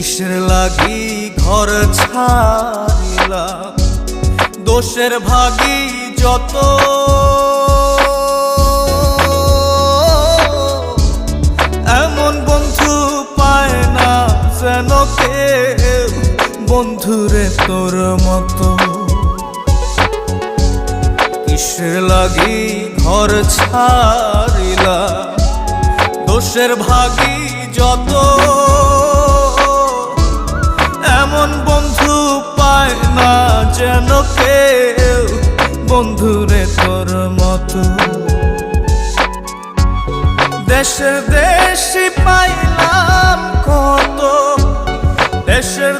কিসের লাগি ঘর ছাড়িলাম, দোষের ভাগী যত। এমন বন্ধু পায় না যেন কেউ, বন্ধুরে তোর মতো। কিসের লাগি ঘর ছাড়িলাম, দোষের ভাগী যত। এমন বন্ধু পায় না যেন কেউ, বন্ধুরে তোর মতো। দেশের দেশি পাইলাম কত, দেশের